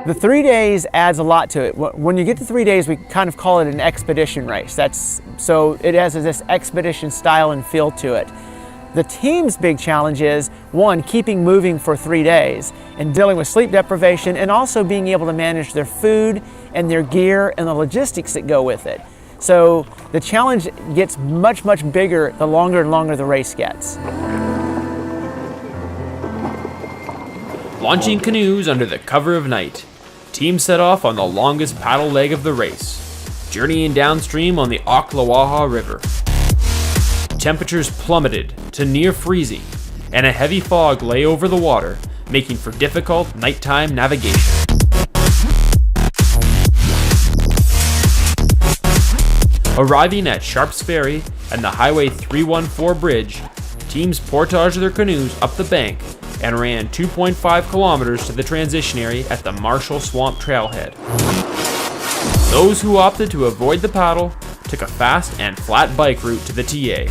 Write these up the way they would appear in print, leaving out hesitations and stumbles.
The 3 days adds a lot to it. When you get to 3 days, we kind of call it an expedition race. So it has this expedition style and feel to it. The team's big challenge is, one, keeping moving for 3 days and dealing with sleep deprivation, and also being able to manage their food and their gear and the logistics that go with it. So the challenge gets much, much bigger the longer and longer the race gets. Launching canoes under the cover of night, teams set off on the longest paddle leg of the race, journeying downstream on the Ocklawaha River. Temperatures plummeted to near freezing, and a heavy fog lay over the water, making for difficult nighttime navigation. Arriving at Sharps Ferry and the Highway 314 bridge, teams portaged their canoes up the bank and ran 2.5 kilometers to the transition area at the Marshall Swamp Trailhead. Those who opted to avoid the paddle took a fast and flat bike route to the TA.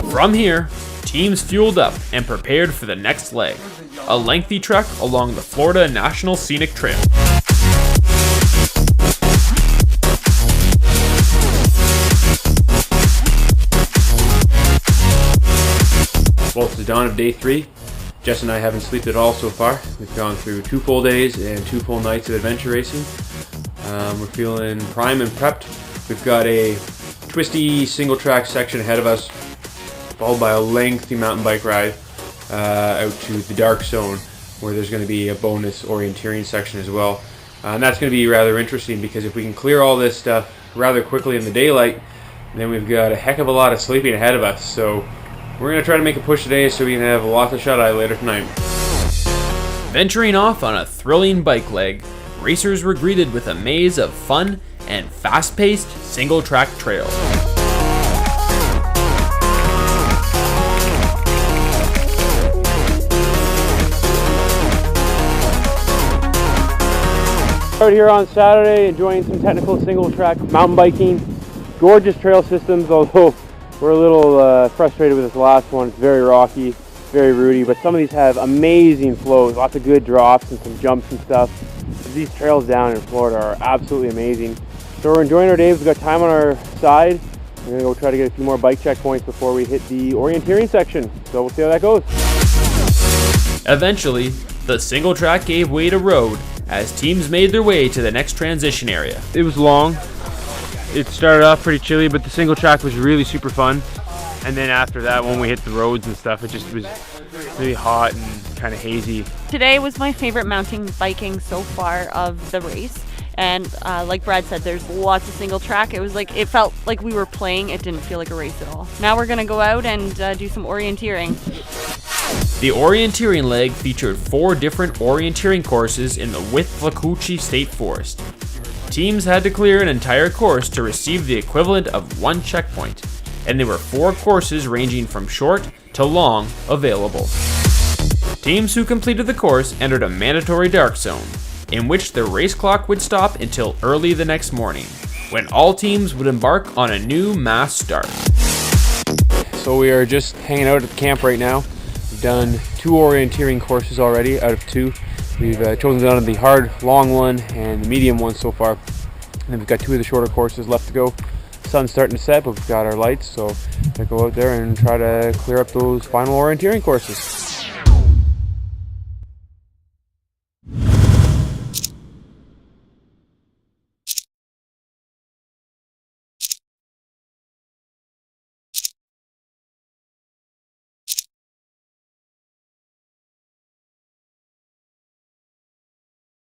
From here, teams fueled up and prepared for the next leg, a lengthy trek along the Florida National Scenic Trail. Well, it's the dawn of day 3. Jess and I haven't slept at all so far. We've gone through 2 full days and 2 full nights of adventure racing. We're feeling prime and prepped. We've got a twisty single track section ahead of us, followed by a lengthy mountain bike ride out to the dark zone, where there's going to be a bonus orienteering section as well. And that's going to be rather interesting, because if we can clear all this stuff rather quickly in the daylight, then we've got a heck of a lot of sleeping ahead of us. So we're going to try to make a push today so we can have lots of shut-eye later tonight. Venturing off on a thrilling bike leg, racers were greeted with a maze of fun and fast-paced single-track trails. Out here on Saturday, enjoying some technical single-track mountain biking. Gorgeous trail systems, although we're a little frustrated with this last one. It's very rocky, very rooty, but some of these have amazing flows, lots of good drops and some jumps and stuff. These trails down in Florida are absolutely amazing. So we're enjoying our day. We've got time on our side. We're gonna go try to get a few more bike checkpoints before we hit the orienteering section. So we'll see how that goes. Eventually, the single track gave way to road as teams made their way to the next transition area. It was long. It started off pretty chilly, but the single track was really super fun. And then after that, when we hit the roads and stuff, it just was really hot and kind of hazy. Today was my favorite mountain biking so far of the race. And like Brad said, there's lots of single track. It felt like we were playing. It didn't feel like a race at all. Now we're gonna go out and do some orienteering. The orienteering leg featured 4 different orienteering courses in the Withlacoochee State Forest. Teams had to clear an entire course to receive the equivalent of 1 checkpoint, and there were 4 courses ranging from short to long available. Teams who completed the course entered a mandatory dark zone, in which the race clock would stop until early the next morning, when all teams would embark on a new mass start. So we are just hanging out at the camp right now. We've done 2 orienteering courses already out of 2. We've chosen down the hard, long one and the medium one so far. And then we've got 2 of the shorter courses left to go. The sun's starting to set, but we've got our lights, so we'll go out there and try to clear up those final orienteering courses.